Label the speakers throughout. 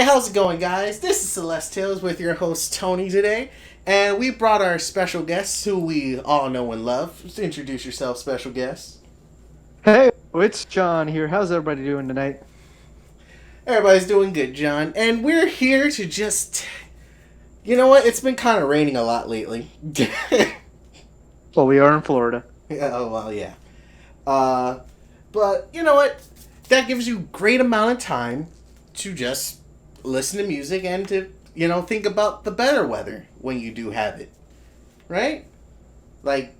Speaker 1: how's it going, guys? This is Celestales with your host Tony today, and we brought our special guests who we all know and love. Just introduce yourself, special guest.
Speaker 2: Hey, it's John here. How's everybody doing tonight?
Speaker 1: Everybody's doing good, John, and we're here to just. You know what? It's been kind of raining a lot lately.
Speaker 2: Well, we are in Florida.
Speaker 1: Yeah, oh, well, yeah. But you know what? That gives you great amount of time to just listen to music and to, think about the better weather when you do have it. Right? Like,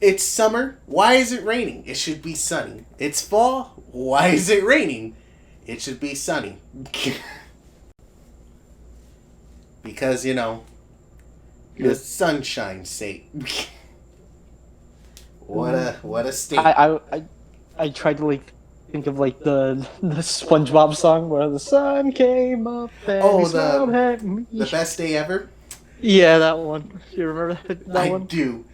Speaker 1: it's summer. Why is it raining? It should be sunny. It's fall. Why is it raining? It should be sunny. Because, the sunshine's sake. What a state.
Speaker 2: I tried to think of the SpongeBob song where the sun came up and smiled at me.
Speaker 1: The best day ever?
Speaker 2: Yeah, that one. You remember that one?
Speaker 1: I do.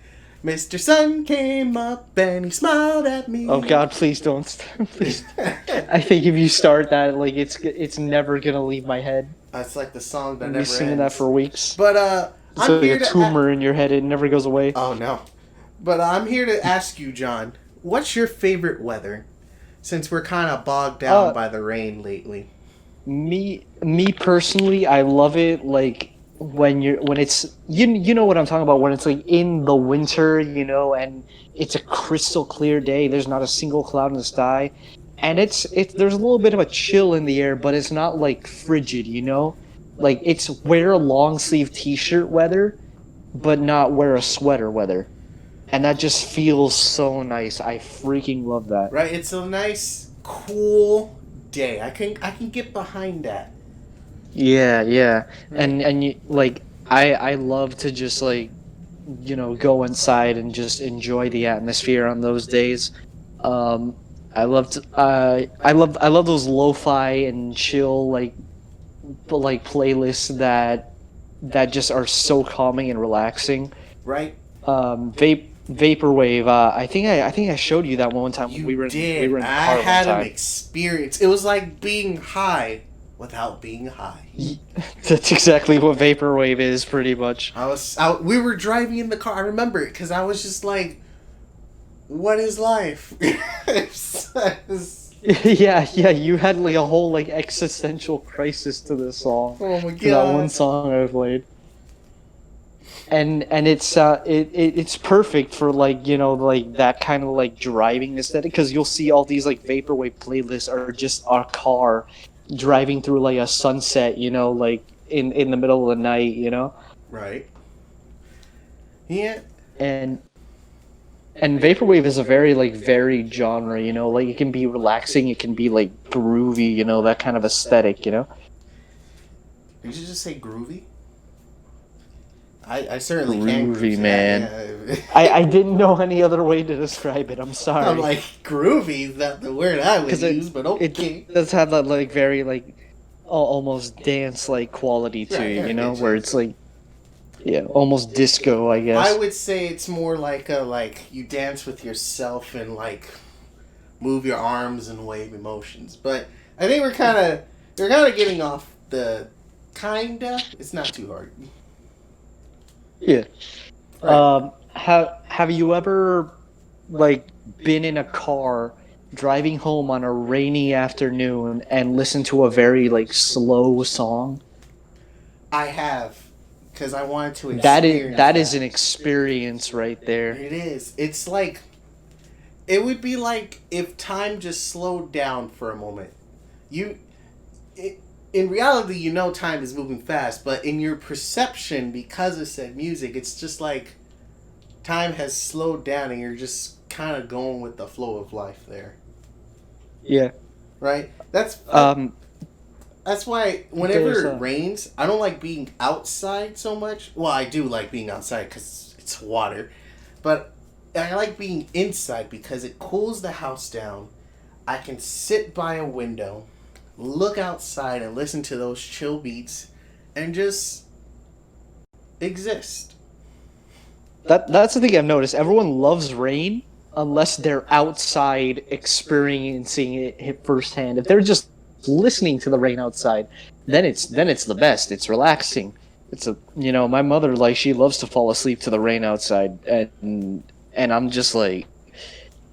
Speaker 1: Mr. Sun came up and he smiled at me.
Speaker 2: Oh God, please don't. Please. I think if you start that, it's never gonna leave my head.
Speaker 1: It's like the song that
Speaker 2: I've
Speaker 1: never
Speaker 2: been singing
Speaker 1: ends.
Speaker 2: that for weeks.
Speaker 1: But
Speaker 2: it's like a tumor in your head. It never goes away.
Speaker 1: Oh no. But I'm here to ask you, John, what's your favorite weather? Since we're kind of bogged down by the rain lately.
Speaker 2: Me personally, I love it when it's you know what I'm talking about, when it's in the winter, and it's a crystal clear day. There's not a single cloud in the sky, and there's a little bit of a chill in the air, but it's not frigid, it's wear a long sleeve t-shirt weather, but not wear a sweater weather. And that just feels so nice. I freaking love that.
Speaker 1: Right, it's a nice, cool day. I can get behind that.
Speaker 2: Yeah. And you, I love to just go inside and just enjoy the atmosphere on those days. I love those lo-fi and chill playlists that just are so calming and relaxing.
Speaker 1: Right.
Speaker 2: Vaporwave. I think I showed you that one time.
Speaker 1: We were in the car. I had an experience. It was like being high without being high.
Speaker 2: That's exactly what vaporwave is, pretty much.
Speaker 1: We were driving in the car. I remember it because I was just like, "What is life?"
Speaker 2: Yeah. You had a whole existential crisis to this song.
Speaker 1: Oh my god!
Speaker 2: To that one song I played. And it's perfect for that kind of driving aesthetic, because you'll see all these vaporwave playlists are just our car driving through a sunset, in the middle of the night,
Speaker 1: Right. Yeah.
Speaker 2: And vaporwave is a very varied genre, it can be relaxing, it can be groovy, that kind of aesthetic,
Speaker 1: Did you just say groovy? I certainly can't.
Speaker 2: Groovy, man. Yeah. I didn't know any other way to describe it. I'm sorry.
Speaker 1: I'm groovy is not the word I would use, but okay.
Speaker 2: It does have that very almost dance quality to it, where it's almost disco, I guess.
Speaker 1: I would say it's more you dance with yourself and move your arms and wave emotions. But I think we're kind of getting off the kinda. It's not too hard.
Speaker 2: Yeah. Right. Have you ever been in a car driving home on a rainy afternoon and listened to a very slow song?
Speaker 1: I have, because I wanted to experience
Speaker 2: that is an experience right there.
Speaker 1: It is. It's it would be if time just slowed down for a moment. In reality, time is moving fast, but in your perception, because of said music, it's just time has slowed down and you're just kind of going with the flow of life there.
Speaker 2: Yeah.
Speaker 1: Right? That's why whenever it rains, I don't like being outside so much. Well, I do like being outside because it's water, but I like being inside because it cools the house down. I can sit by a window, look outside and listen to those chill beats and just exist.
Speaker 2: That's the thing I've noticed. Everyone loves rain unless they're outside experiencing it firsthand. If they're just listening to the rain outside, then it's the best. It's relaxing. It's a my mother, like, she loves to fall asleep to the rain outside, and I'm just like,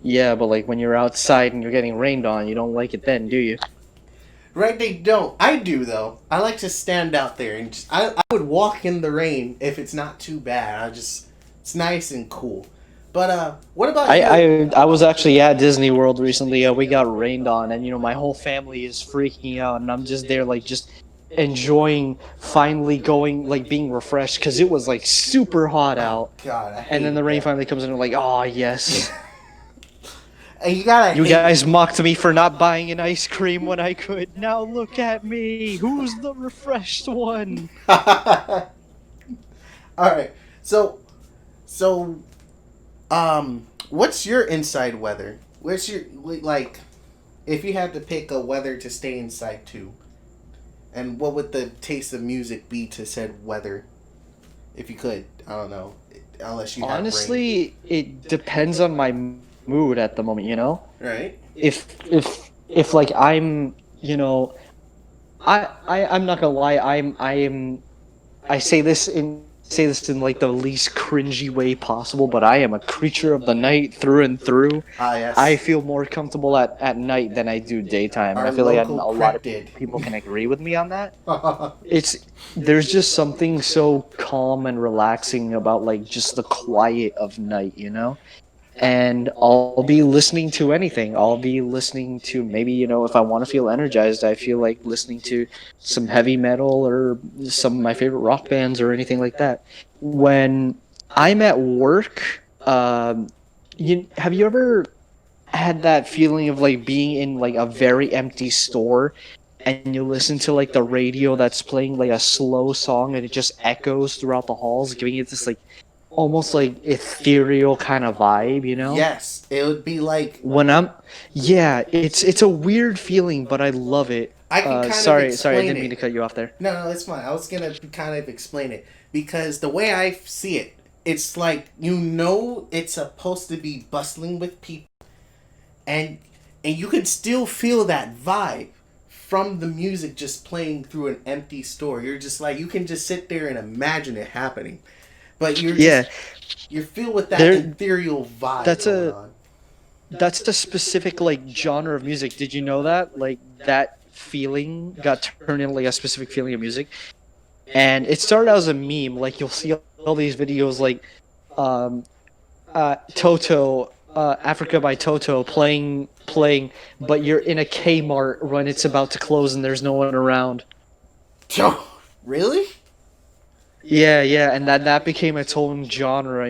Speaker 2: yeah, but like when you're outside and you're getting rained on, you don't like it then, do you?
Speaker 1: Right, they don't. I do though. I like to stand out there and I would walk in the rain if it's not too bad. It's nice and cool. But what about
Speaker 2: I,
Speaker 1: you?
Speaker 2: I I was actually at Disney World recently. We got rained on, and my whole family is freaking out, and I'm just there, like, just enjoying finally going, like, being refreshed, because it was like super hot
Speaker 1: Oh
Speaker 2: out,
Speaker 1: God, I
Speaker 2: and then
Speaker 1: hate
Speaker 2: the rain
Speaker 1: that.
Speaker 2: finally comes in, and I'm like, oh yes.
Speaker 1: And you gotta
Speaker 2: You
Speaker 1: hate.
Speaker 2: guys mocked me for not buying an ice cream when I could. Now look at me. Who's the refreshed one?
Speaker 1: All right. So what's your inside weather? What's your like? If you had to pick a weather to stay inside to, and what would the taste of music be to said weather? If you could, I don't know, unless you have rain,
Speaker 2: Honestly, it depends on my mood at the moment,
Speaker 1: right?
Speaker 2: If like I'm, I'm not gonna lie, I say this in like the least cringy way possible, but I am a creature of the night through and through.
Speaker 1: Ah,
Speaker 2: I
Speaker 1: yes,
Speaker 2: feel more comfortable at night than I do daytime, and
Speaker 1: our
Speaker 2: I feel like
Speaker 1: local
Speaker 2: a lot of
Speaker 1: cryptid.
Speaker 2: people can agree with me on that. It's There's just something so calm and relaxing about, like, just the quiet of night. And I'll be listening to anything. I'll be listening to, maybe, if I want to feel energized, I feel like listening to some heavy metal or some of my favorite rock bands or anything like that. When I'm at work, have you ever had that feeling of, like, being in, like, a very empty store, and you listen to, like, the radio that's playing, like, a slow song, and it just echoes throughout the halls, giving it this, like, almost like ethereal kind of vibe?
Speaker 1: Yes, it would be like
Speaker 2: When I'm Yeah, it's a weird feeling, but I love it.
Speaker 1: I can kind of
Speaker 2: Sorry, I
Speaker 1: explain
Speaker 2: didn't mean to
Speaker 1: it.
Speaker 2: cut you off there.
Speaker 1: No, no, it's fine. I was gonna kind of explain it because the way I see it, it's like it's supposed to be bustling with people, and you can still feel that vibe from the music just playing through an empty store. You're just like you can just sit there and imagine it happening, but
Speaker 2: Yeah,
Speaker 1: you're filled with that
Speaker 2: there
Speaker 1: ethereal vibe
Speaker 2: that's
Speaker 1: going
Speaker 2: a
Speaker 1: on.
Speaker 2: that's the specific, like, genre of music. Did you know that? Like, that feeling got turned into, like, a specific feeling of music. And it started out as a meme. Like, you'll see all these videos, like, um Toto, Africa by Toto, playing, but you're in a Kmart when it's about to close and there's no one around.
Speaker 1: Really?
Speaker 2: Yeah, yeah, and that became its own genre.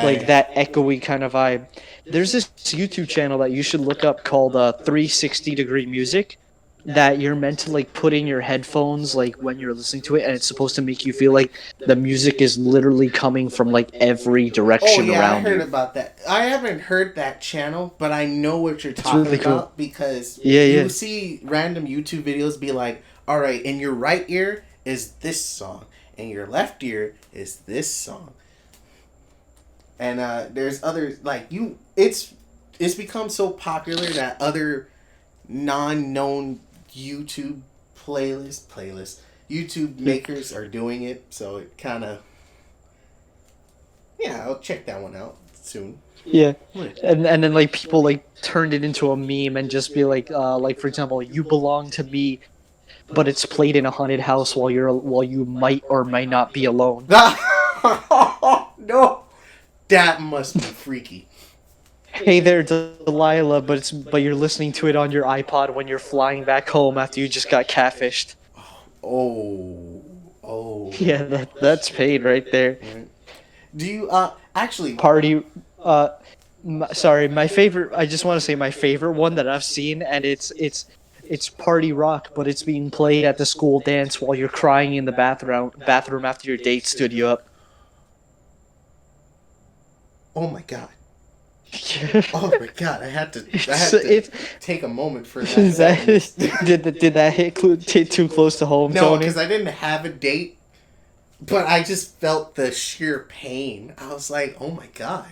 Speaker 2: Like,
Speaker 1: Nice.
Speaker 2: that echoey kind of vibe. There's this YouTube channel that you should look up called 360 Degree Music, that you're meant to, like, put in your headphones, like, when you're listening to it, and it's supposed to make you feel like the music is literally coming from, like, every
Speaker 1: Oh
Speaker 2: direction
Speaker 1: yeah, I
Speaker 2: around
Speaker 1: heard
Speaker 2: you.
Speaker 1: about that. I haven't heard that channel, but I know what you're
Speaker 2: It's
Speaker 1: talking
Speaker 2: really cool.
Speaker 1: about because
Speaker 2: Yeah,
Speaker 1: you
Speaker 2: yeah.
Speaker 1: see random YouTube videos be like, "All right, in your right ear is this song, and your left ear is this song." And there's others like you. It's become so popular that other non-known YouTube playlist YouTube makers are doing it. So it kind of yeah, I'll check that one out soon.
Speaker 2: Yeah,
Speaker 1: Right.
Speaker 2: and then, like, people, like, turned it into a meme and just be like, for example, "You belong to me," but it's played in a haunted house while you might or might not be alone.
Speaker 1: No, that must be freaky.
Speaker 2: Hey there, Delilah, but you're listening to it on your iPod when you're flying back home after you just got catfished.
Speaker 1: Oh, oh.
Speaker 2: Yeah, that's paid right there.
Speaker 1: Right. Do you actually?
Speaker 2: Party. Sorry, my favorite. I just want to say my favorite one that I've seen, and it's party rock, but it's being played at the school dance while you're crying in the bathroom after your date stood you up.
Speaker 1: Oh my god! Oh my god! I had to
Speaker 2: So if
Speaker 1: take a moment for that.
Speaker 2: that
Speaker 1: Sentence.
Speaker 2: did that hit too close to home,
Speaker 1: No,
Speaker 2: Tony?
Speaker 1: because I didn't have a date, but I just felt the sheer pain. I was like, oh my god.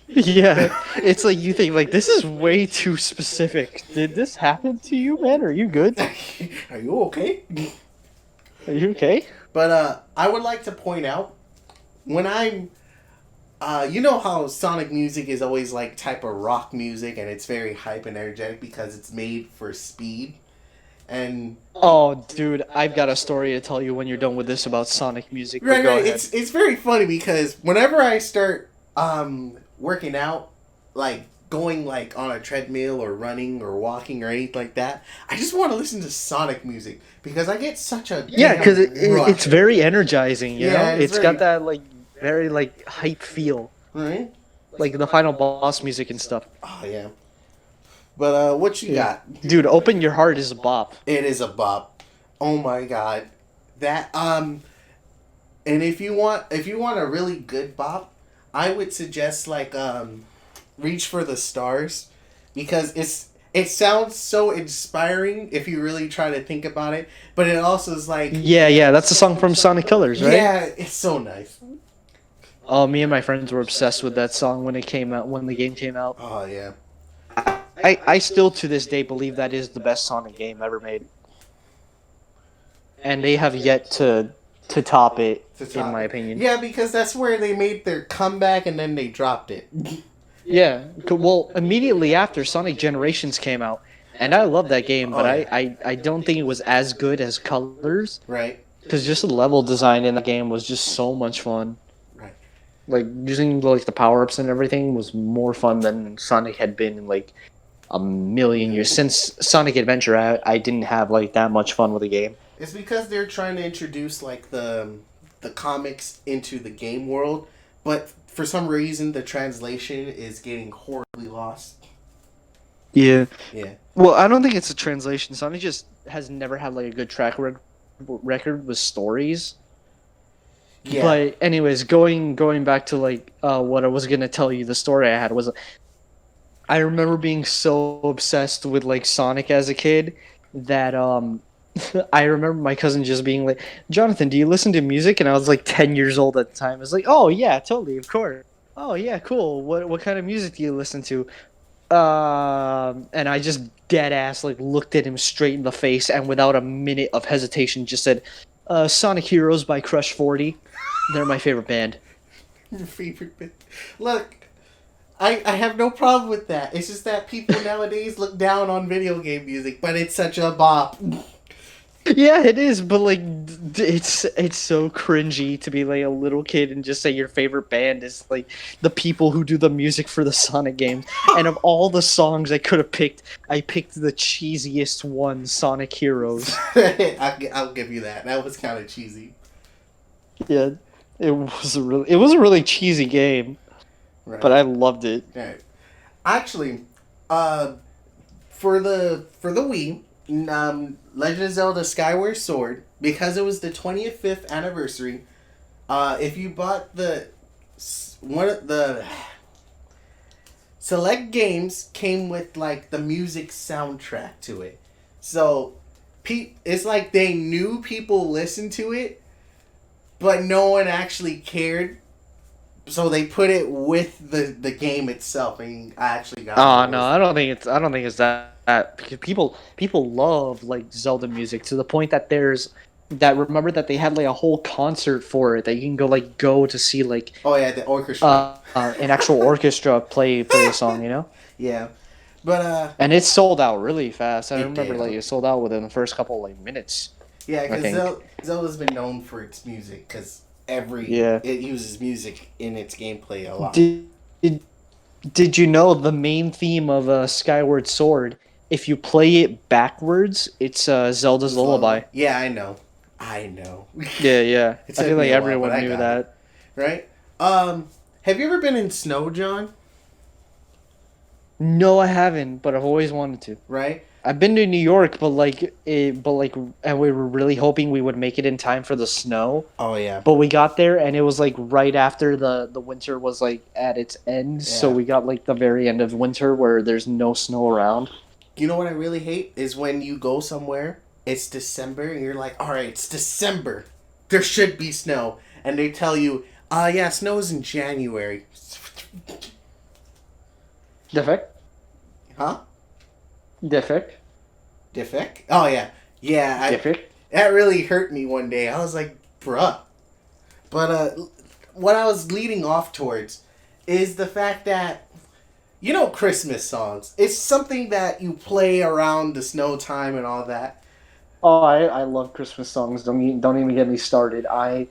Speaker 2: Yeah, it's like you think like this is way too specific. Did this happen to you, man? Are you good?
Speaker 1: Are you okay?
Speaker 2: Are you okay?
Speaker 1: But I would like to point out when I'm you know how Sonic music is always like type of rock music and it's very hype and energetic because it's made for speed. And
Speaker 2: Oh, dude, I've got a story to tell you when you're done with this about Sonic music. But
Speaker 1: right,
Speaker 2: go
Speaker 1: right,
Speaker 2: ahead.
Speaker 1: it's very funny because whenever I start working out, like going like on a treadmill or running or walking or anything like that, I just want to listen to Sonic music because I get such a
Speaker 2: Yeah,
Speaker 1: damn
Speaker 2: because it's
Speaker 1: rush.
Speaker 2: very energizing. You know,
Speaker 1: Yeah, it's
Speaker 2: it's got
Speaker 1: very
Speaker 2: that like very like hype feel,
Speaker 1: right.
Speaker 2: like the final boss music and stuff.
Speaker 1: Oh yeah. But what you
Speaker 2: Yeah,
Speaker 1: got?
Speaker 2: dude, open your heart is a bop.
Speaker 1: It is a bop. Oh my god. That and if you want a really good bop, I would suggest like Reach for the Stars because it sounds so inspiring if you really try to think about it, but it also is like
Speaker 2: Yeah, yeah, that's a song from Sonic Colors, right?
Speaker 1: yeah, it's so nice.
Speaker 2: Oh, me and my friends were obsessed with that song when it came out, when the game came out.
Speaker 1: Oh yeah.
Speaker 2: I still to this day believe that is the best Sonic game ever made, and they have yet to top it,
Speaker 1: To
Speaker 2: in
Speaker 1: top
Speaker 2: my
Speaker 1: it.
Speaker 2: opinion.
Speaker 1: Yeah, because that's where they made their comeback and then they dropped it.
Speaker 2: Yeah, well, immediately after Sonic Generations came out, and I love that game, but
Speaker 1: Oh, yeah.
Speaker 2: I don't think it was as good as Colors,
Speaker 1: Right.
Speaker 2: because just the level design in the game was just so much fun.
Speaker 1: Right.
Speaker 2: Like using like the power ups and everything was more fun than Sonic had been in like a million years. Since Sonic Adventure, I didn't have like that much fun with the game.
Speaker 1: It's because they're trying to introduce like the comics into the game world, but for some reason the translation is getting horribly lost.
Speaker 2: Yeah.
Speaker 1: Yeah.
Speaker 2: Well, I don't think it's a translation. Sonic just has never had like a good record with stories.
Speaker 1: Yeah.
Speaker 2: But anyways, going back to like what I was gonna tell you, the story I had was I remember being so obsessed with like Sonic as a kid that I remember my cousin just being like, "Jonathan, do you listen to music?" And I was like 10 years old at the time. I was like, "Oh yeah, totally, of course. Oh yeah, cool. What kind of music do you listen to?" And I just dead ass like looked at him straight in the face and without a minute of hesitation just said, "Sonic Heroes by Crush 40. They're my favorite band."
Speaker 1: Your favorite bit. Look, I have no problem with that. It's just that people nowadays look down on video game music, but it's such a bop.
Speaker 2: Yeah, it is, but like it's so cringy to be like a little kid and just say your favorite band is like the people who do the music for the Sonic games. And of all the songs I could have picked, I picked the cheesiest one, Sonic Heroes.
Speaker 1: I'll give you that. That was kind of cheesy.
Speaker 2: Yeah, it was a really cheesy game,
Speaker 1: Right.
Speaker 2: but I loved it.
Speaker 1: Right. Actually, uh, for the Wii, Legend of Zelda: Skyward Sword, because it was the 25th anniversary. If you bought one of the select games came with like the music soundtrack to it, so it's like they knew people listened to it, but no one actually cared. So they put it with the game itself, and I actually got.
Speaker 2: Oh no, I don't think it's that because people love like Zelda music to the point that remember that they had like a whole concert for it that you can go to see like
Speaker 1: Oh yeah, the orchestra.
Speaker 2: an actual orchestra play a song, you know?
Speaker 1: Yeah, but
Speaker 2: And it sold out really fast. I
Speaker 1: It
Speaker 2: remember
Speaker 1: did.
Speaker 2: like it sold out within the first couple like minutes.
Speaker 1: yeah,
Speaker 2: I
Speaker 1: because
Speaker 2: think.
Speaker 1: Zelda's been known for its music because
Speaker 2: Yeah.
Speaker 1: it uses music in its gameplay a lot.
Speaker 2: Did did you know the main theme of Skyward Sword? If you play it backwards, it's Zelda's Lullaby.
Speaker 1: Yeah, I know. I know.
Speaker 2: Yeah, yeah.
Speaker 1: It
Speaker 2: I
Speaker 1: took
Speaker 2: feel
Speaker 1: me
Speaker 2: like
Speaker 1: a while,
Speaker 2: everyone
Speaker 1: but I
Speaker 2: knew
Speaker 1: got
Speaker 2: that.
Speaker 1: Right? Have you ever been in snow, John?
Speaker 2: No, I haven't, but I've always wanted to.
Speaker 1: Right?
Speaker 2: I've been to New York, and we were really hoping we would make it in time for the snow.
Speaker 1: Oh yeah.
Speaker 2: But we got there, and it was like right after the winter was like at its end. So
Speaker 1: Yeah.
Speaker 2: we got like the very end of winter where there's no snow around.
Speaker 1: You know what I really hate is when you go somewhere, it's December, and you're like, all right, it's December. there should be snow, and they tell you, yeah, snow's in January.
Speaker 2: Defect?
Speaker 1: Huh?
Speaker 2: Defect?
Speaker 1: Defect? Oh yeah, yeah.
Speaker 2: Defect?
Speaker 1: That really hurt me one day. I was like, bruh. But what I was leading off towards is the fact that, you know, Christmas songs. It's something that you play around the snow time and all that.
Speaker 2: Oh, I love Christmas songs. Don't even get me started. I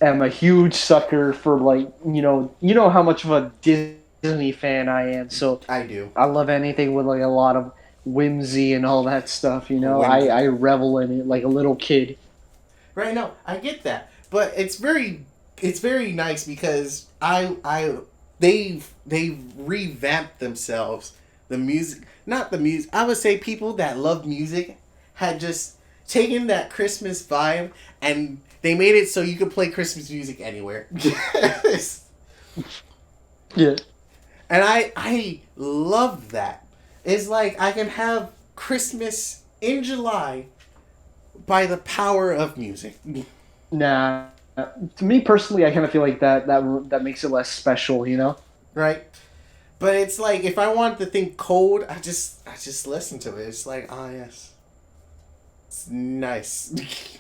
Speaker 2: am a huge sucker for, like, you know how much of a Disney fan I am. So
Speaker 1: I do.
Speaker 2: I love anything with like a lot of whimsy and all that stuff. You know,
Speaker 1: Whimsy.
Speaker 2: I revel in it like a little kid.
Speaker 1: Right, no, I get that. But it's very nice because they've revamped themselves. The music, not the music. I would say people that love music had just taken that Christmas vibe and they made it so you could play Christmas music anywhere.
Speaker 2: Yeah.
Speaker 1: And I love that. It's like I can have Christmas in July by the power of music.
Speaker 2: Nah. To me personally, I kind of feel like that makes it less special. You know.
Speaker 1: Right? But it's like if I want to think cold, I just listen to it. It's like, ah, yes. It's nice.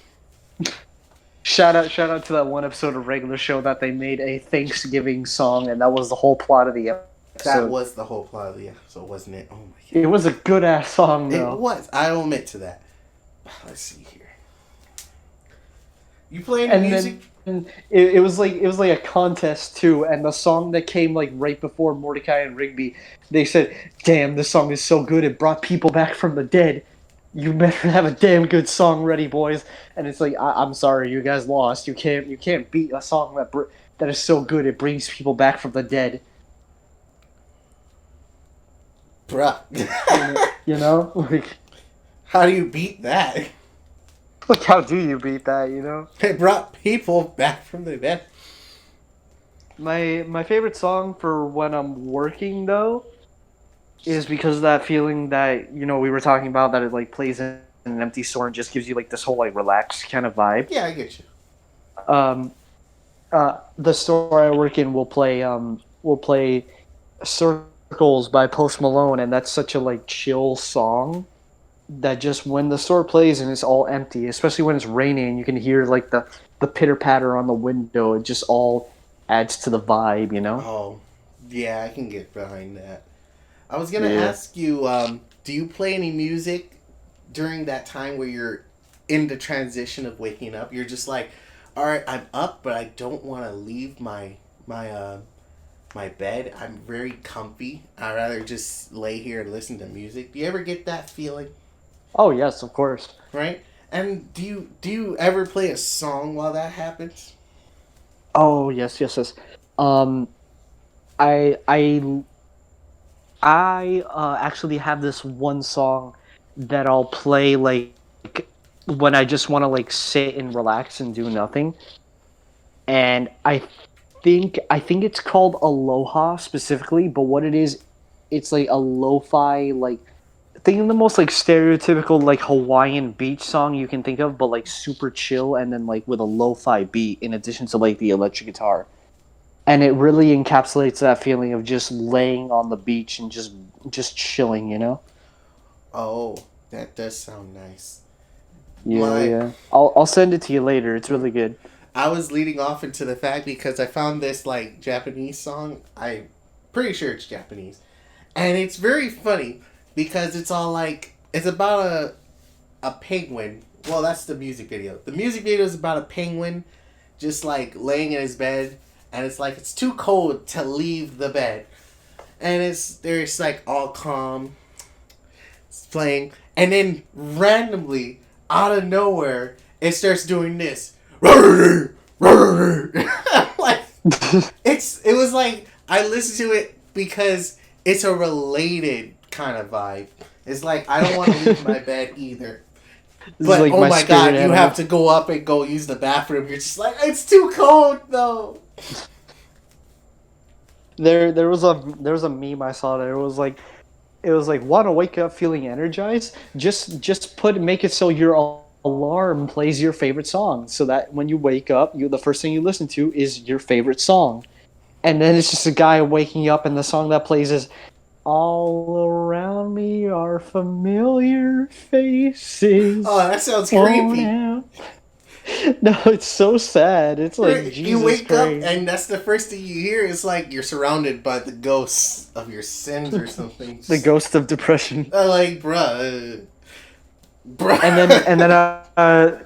Speaker 2: Shout out to that one episode of Regular Show that they made a Thanksgiving song, and that was the whole plot of the episode.
Speaker 1: That was the whole plot of the episode, wasn't it? Oh my god.
Speaker 2: It was a good ass song though.
Speaker 1: It was. I'll admit to that. Let's see here. You play any music?
Speaker 2: Then it was like a contest too, and the song that came like right before Mordecai and Rigby, they said, "Damn, this song is so good, it brought people back from the dead. You better have a damn good song ready, boys." And it's like, I'm sorry, you guys lost. You can't beat a song that is so good it brings people back from the dead.
Speaker 1: Bruh.
Speaker 2: You know, like,
Speaker 1: How do you beat that?
Speaker 2: like how do you beat that? You know.
Speaker 1: It brought people back from the dead.
Speaker 2: My favorite song for when I'm working though is because of that feeling that we were talking about, that it like plays in an empty store and just gives you like this whole like relaxed kind of vibe.
Speaker 1: Yeah, I get you.
Speaker 2: The store I work in will play Circles by Post Malone, and that's such a like chill song that just when the store plays and it's all empty, especially when it's raining, you can hear like the pitter patter on the window. It just all adds to the vibe, you know.
Speaker 1: Oh, yeah, I can get behind that. I was gonna ask you, do you play any music during that time where you're in the transition of waking up? You're just like, all right, I'm up, but I don't want to leave my bed. I'm very comfy. I'd rather just lay here and listen to music. Do you ever get that feeling?
Speaker 2: Oh yes, of course.
Speaker 1: Right? And do you ever play a song while that happens?
Speaker 2: Oh yes. I actually have this one song that I'll play like when I just want to like sit and relax and do nothing. And I think it's called Aloha specifically, but what it is, it's like a lo-fi, like, think of the most like stereotypical like Hawaiian beach song you can think of, but like super chill, and then like with a lo-fi beat in addition to like the electric guitar. And it really encapsulates that feeling of just laying on the beach and just chilling, you know?
Speaker 1: Oh, that does sound nice.
Speaker 2: Yeah. I'll send it to you later. It's really good.
Speaker 1: I was leading off into the fact because I found this like Japanese song. I'm pretty sure it's Japanese. And it's very funny because it's all like, it's about a penguin. Well, that's the music video. The music video is about a penguin just like laying in his bed, and it's like it's too cold to leave the bed. And there's like all calm. It's playing, and then randomly out of nowhere it starts doing this. Like it was like I listened to it because it's a related kind of vibe. It's like I don't want to leave my bed either. But
Speaker 2: like
Speaker 1: oh my god,
Speaker 2: animal.
Speaker 1: you have to go up and go use the bathroom. You're just like, it's too cold though.
Speaker 2: There was a meme I saw that it was like want to wake up feeling energized? Just make it so you're alarm plays your favorite song, so that when you wake up, the first thing you listen to is your favorite song. And then it's just a guy waking up, and the song that plays is "All Around Me Are Familiar
Speaker 1: Oh,
Speaker 2: Faces."
Speaker 1: that sounds
Speaker 2: Oh
Speaker 1: creepy.
Speaker 2: now. No, it's so sad. It's like
Speaker 1: You
Speaker 2: Jesus
Speaker 1: wake up
Speaker 2: Christ.
Speaker 1: and that's the first thing you hear is like you're surrounded by the ghosts of your sins or something.
Speaker 2: The ghost of depression.
Speaker 1: Like, bruh.
Speaker 2: And then
Speaker 1: Bruh.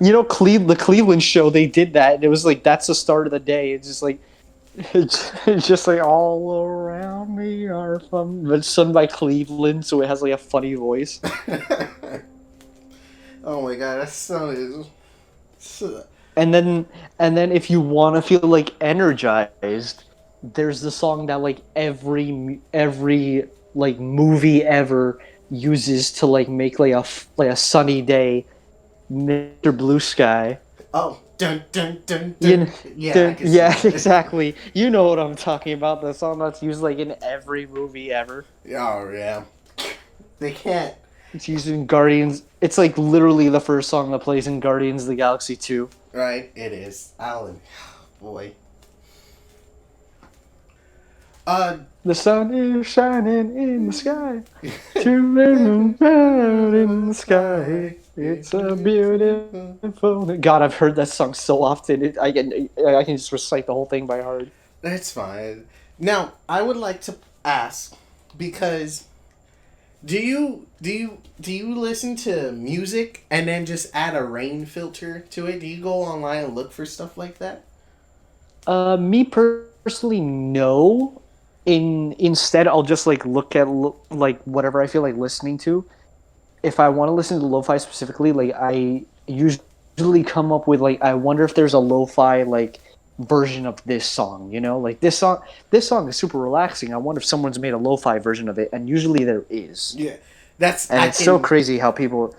Speaker 2: the Cleveland show, they did that, and it was like that's the start of the day. It's just like it's just like all around me are fun, but it's sung by Cleveland, so it has like a funny voice.
Speaker 1: Oh my god, that sounded.
Speaker 2: And then if you want to feel like energized, there's the song that like every like movie ever uses to like make like a sunny day, Mr. Blue Sky.
Speaker 1: Oh, dun dun dun
Speaker 2: You
Speaker 1: dun.
Speaker 2: know,
Speaker 1: Yeah, I can see
Speaker 2: yeah,
Speaker 1: that.
Speaker 2: exactly. You know what I'm talking about. The song that's used like in every movie ever.
Speaker 1: Oh, yeah. They can't.
Speaker 2: It's used in Guardians. It's like literally the first song that plays in Guardians of the Galaxy 2.
Speaker 1: Right? It is. Alan. Boy. Uh,
Speaker 2: The sun is shining in the sky. Two little out in the sky. It's a beautiful. God, I've heard that song so often. I can just recite the whole thing by heart.
Speaker 1: That's fine. Now, I would like to ask because do you listen to music and then just add a rain filter to it? Do you go online and look for stuff like that?
Speaker 2: Me personally, no. Instead, I'll just like look at like whatever I feel like listening to. If I want to listen to lo-fi specifically, like I usually come up with like I wonder if there's a lo-fi like version of this song, like this song is super relaxing. I wonder if someone's made a lo-fi version of it, and usually there is.
Speaker 1: Yeah. That's
Speaker 2: And
Speaker 1: I
Speaker 2: it's so
Speaker 1: can
Speaker 2: crazy how people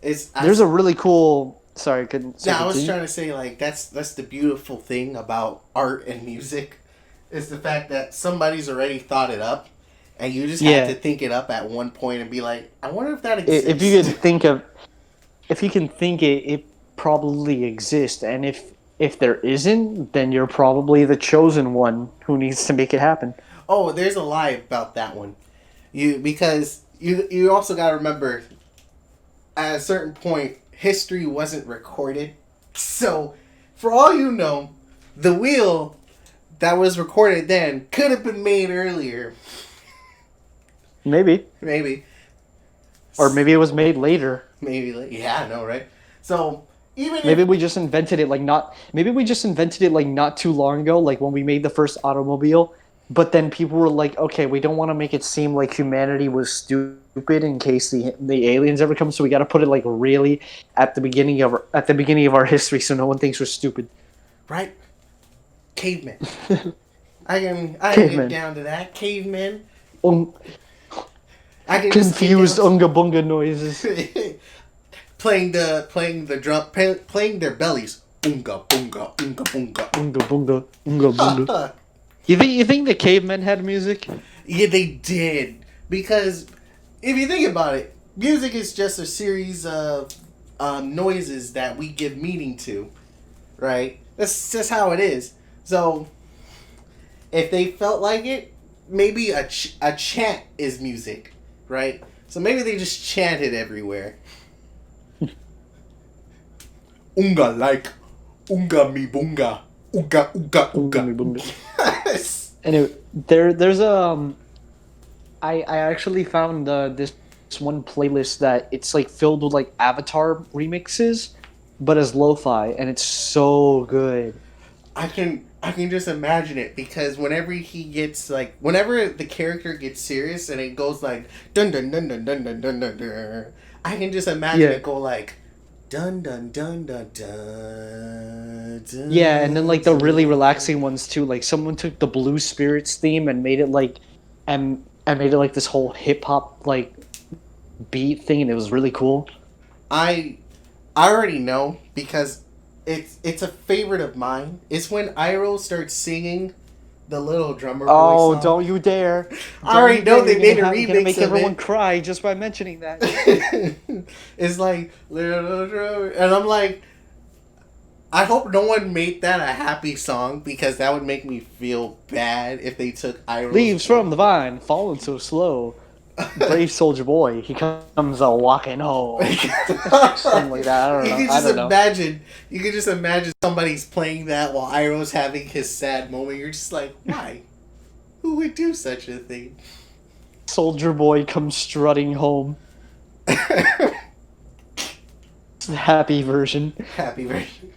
Speaker 1: it's
Speaker 2: there's a really cool sorry, couldn't
Speaker 1: Yeah, I was
Speaker 2: continue?
Speaker 1: trying to say like that's the beautiful thing about art and music is the fact that somebody's already thought it up and you just have
Speaker 2: Yeah.
Speaker 1: to think it up at one point and be like, I wonder if that
Speaker 2: If
Speaker 1: exists.
Speaker 2: you can think of if you can think it probably exists, and if there isn't, then you're probably the chosen one who needs to make it happen.
Speaker 1: Oh, there's a lie about that one. Because you also got to remember at a certain point history wasn't recorded. So, for all you know, the wheel that was recorded then could have been made earlier.
Speaker 2: Maybe.
Speaker 1: Maybe.
Speaker 2: Or maybe it was made later.
Speaker 1: Maybe. Yeah, I know, right? So, even
Speaker 2: Maybe
Speaker 1: if.
Speaker 2: we just invented it like not too long ago, like when we made the first automobile. But then people were like, okay, we don't want to make it seem like humanity was stupid in case the aliens ever come, so we got to put it like really at the beginning of our history, so no one thinks we're stupid.
Speaker 1: Right? Cavemen. I can get
Speaker 2: Cavemen.
Speaker 1: down to that. Cavemen.
Speaker 2: Um,
Speaker 1: I can just get
Speaker 2: confused
Speaker 1: down
Speaker 2: unga bunga noises.
Speaker 1: playing the drum, playing their bellies. Unga bunga, unga bunga.
Speaker 2: Unga bunga, unga bunga. You think the cavemen had music?
Speaker 1: Yeah, they did. Because if you think about it, music is just a series of noises that we give meaning to, right? That's just how it is. So, if they felt like it, maybe a chant is music, right? So maybe they just chanted everywhere. Unga like, unga mi bunga, unga unga
Speaker 2: Unga
Speaker 1: unga.
Speaker 2: bunga. Anyway, there's I actually found this one playlist that it's like filled with like Avatar remixes, but as lo-fi, and it's so good.
Speaker 1: I can just imagine it because whenever he gets like whenever the character gets serious and it goes like dun dun dun dun dun dun dun dun, dun I can just imagine
Speaker 2: Yeah.
Speaker 1: it go like dun dun dun dun dun, dun.
Speaker 2: Yeah, and then like the really relaxing ones too. Like someone took the Blue Spirits theme and made it like and made it like this whole hip hop like beat thing, and it was really cool.
Speaker 1: I already know because it's a favorite of mine. It's when Iroh starts singing the little drummer boy
Speaker 2: Oh,
Speaker 1: song.
Speaker 2: don't you dare!
Speaker 1: I already know they made a
Speaker 2: You're gonna
Speaker 1: remix
Speaker 2: make
Speaker 1: of
Speaker 2: everyone
Speaker 1: it.
Speaker 2: cry just by mentioning that.
Speaker 1: It's like little drummer, and I'm like, I hope no one made that a happy song because that would make me feel bad if they took Iroh's
Speaker 2: Leaves
Speaker 1: voice.
Speaker 2: from the vine, falling so slow. Brave soldier boy, he comes a walking home. Something like that. I don't know.
Speaker 1: You could just imagine somebody's playing that while Iroh's having his sad moment. You're just like, why? Who would do such a thing?
Speaker 2: Soldier boy comes strutting home. It's the happy version.
Speaker 1: Happy version.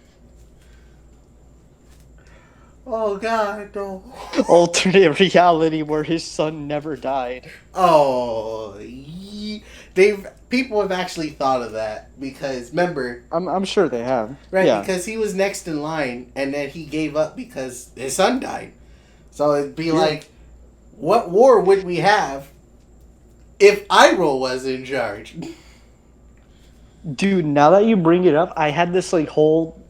Speaker 1: Oh God, no.
Speaker 2: Alternate reality where his son never died.
Speaker 1: Oh, people have actually thought of that because remember,
Speaker 2: I'm sure they have.
Speaker 1: right?
Speaker 2: Yeah.
Speaker 1: Because he was next in line, and then he gave up because his son died. So it'd be like, what war would we have if Iroh was in charge?
Speaker 2: Dude, now that you bring it up, I had this like whole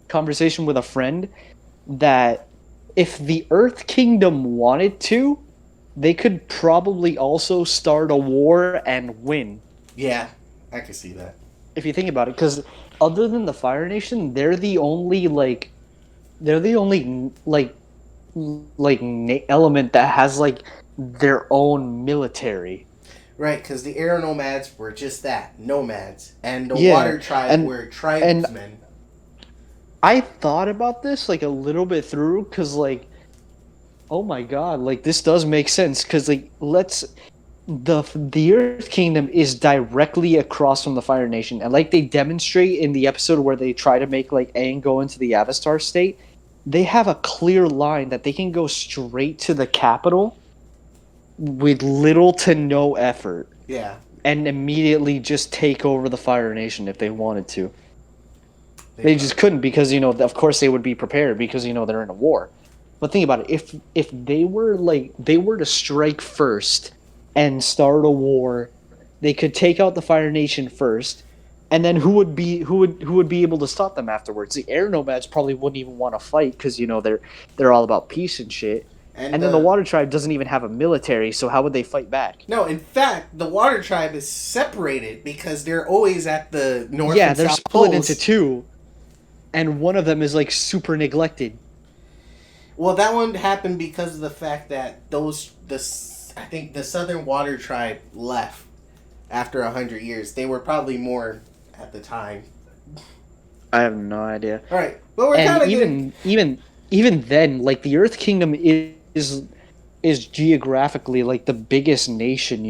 Speaker 2: conversation with a friend that if the Earth Kingdom wanted to, they could probably also start a war and win.
Speaker 1: Yeah, I can see that.
Speaker 2: If you think about it, because other than the Fire Nation, they're the only element that has like their own military.
Speaker 1: Right, because the air nomads were just that, nomads, and the
Speaker 2: Yeah,
Speaker 1: water tribe were tribesmen.
Speaker 2: I thought about this like a little bit through because like, oh my god, like this does make sense because like the Earth Kingdom is directly across from the Fire Nation, and like they demonstrate in the episode where they try to make like Aang go into the Avatar state, they have a clear line that they can go straight to the capital with little to no effort.
Speaker 1: Yeah.
Speaker 2: And immediately just take over the Fire Nation if they wanted to. They just couldn't because, of course they would be prepared because, they're in a war. But think about it. If they were to strike first and start a war, they could take out the Fire Nation first, and then who would be able to stop them afterwards? The air nomads probably wouldn't even want to fight because, they're all about peace and shit. And then the Water Tribe doesn't even have a military, so how would they fight back?
Speaker 1: No, in fact, the Water Tribe is separated because they're always at the north and south poles.
Speaker 2: Yeah, they're split into two, and one of them is, like, super neglected.
Speaker 1: Well, that one happened because of the fact that I think the Southern Water Tribe left after 100 years. They were probably more at the time.
Speaker 2: I have no idea.
Speaker 1: All right, but we're kind of
Speaker 2: even then, like, the Earth Kingdom is geographically like the biggest nation,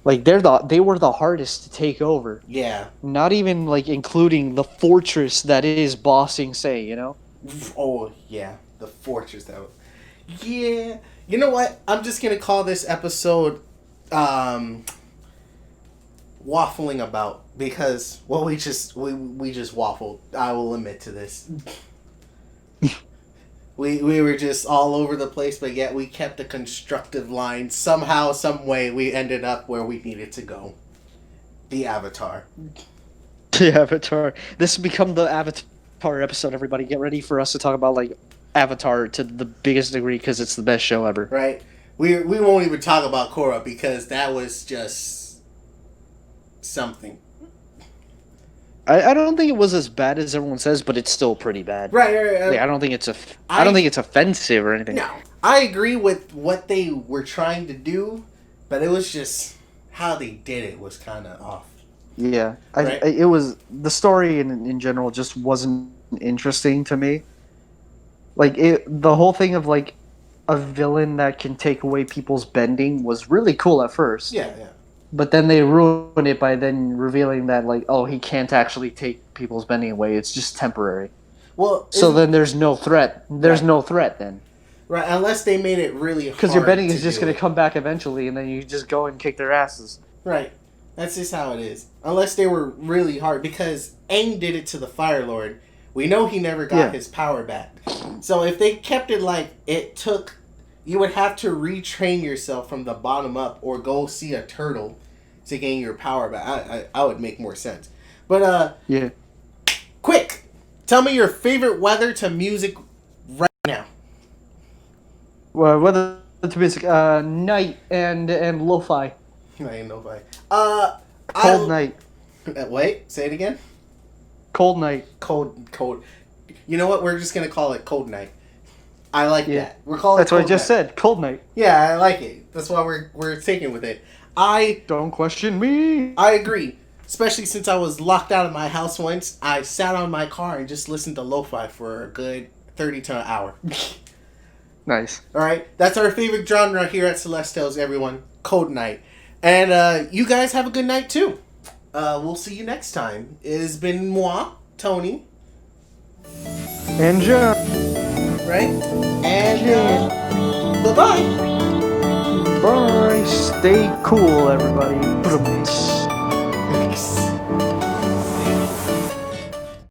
Speaker 2: like they were the hardest to take over.
Speaker 1: Yeah.
Speaker 2: Not even like including the fortress that is Ba Sing Se,
Speaker 1: Oh yeah, the fortress that. Yeah. You know what? I'm just gonna call this episode waffling about because we just waffled. I will admit to this. We were just all over the place, but yet we kept a constructive line. Somehow, some way, we ended up where we needed to go. The Avatar.
Speaker 2: The Avatar. This has become the Avatar episode, everybody. Get ready for us to talk about, like, Avatar to the biggest degree because it's the best show ever.
Speaker 1: Right? We won't even talk about Korra because that was just something.
Speaker 2: I don't think it was as bad as everyone says, but it's still pretty bad.
Speaker 1: Right.
Speaker 2: Like, I don't think it's offensive or anything.
Speaker 1: No, I agree with what they were trying to do, but it was just how they did it was kind of off.
Speaker 2: Yeah,
Speaker 1: right?
Speaker 2: It was the story in general just wasn't interesting to me. Like the whole thing of like a villain that can take away people's bending was really cool at first.
Speaker 1: Yeah.
Speaker 2: But then they ruin it by then revealing that, like, oh, he can't actually take people's bending away. It's just temporary.
Speaker 1: Well,
Speaker 2: so then there's no threat. There's no threat then.
Speaker 1: Right, unless they made it really hard.
Speaker 2: Because your bending is just going to come back eventually, and then you just go and kick their asses.
Speaker 1: Right. That's just how it is. Unless they were really hard. Because Aang did it to the Fire Lord. We know he never got his power back. So if they kept it like it took... You would have to retrain yourself from the bottom up or go see a turtle to gain your power back. I would make more sense. But,
Speaker 2: yeah.
Speaker 1: Quick! Tell me your favorite weather to music right now.
Speaker 2: Whether to music, night and lo-fi.
Speaker 1: I ain't nobody.
Speaker 2: Cold night.
Speaker 1: Wait, say it again.
Speaker 2: Cold night.
Speaker 1: Cold. You know what? We're just gonna call it cold night. I like
Speaker 2: Yeah.
Speaker 1: that. We're calling.
Speaker 2: That's
Speaker 1: it
Speaker 2: what I
Speaker 1: cold
Speaker 2: just
Speaker 1: night.
Speaker 2: said. Cold night.
Speaker 1: Yeah, I like it. That's why we're sticking with it.
Speaker 2: Don't question me.
Speaker 1: I agree. Especially since I was locked out of my house once, I sat on my car and just listened to lo-fi for a good 30 to an hour.
Speaker 2: Nice.
Speaker 1: All right, that's our favorite genre here at Celestales, everyone. Cold night, and you guys have a good night too. We'll see you next time. It has been moi, Tony,
Speaker 2: And John.
Speaker 1: right? And bye bye.
Speaker 2: Bye. Stay cool, everybody.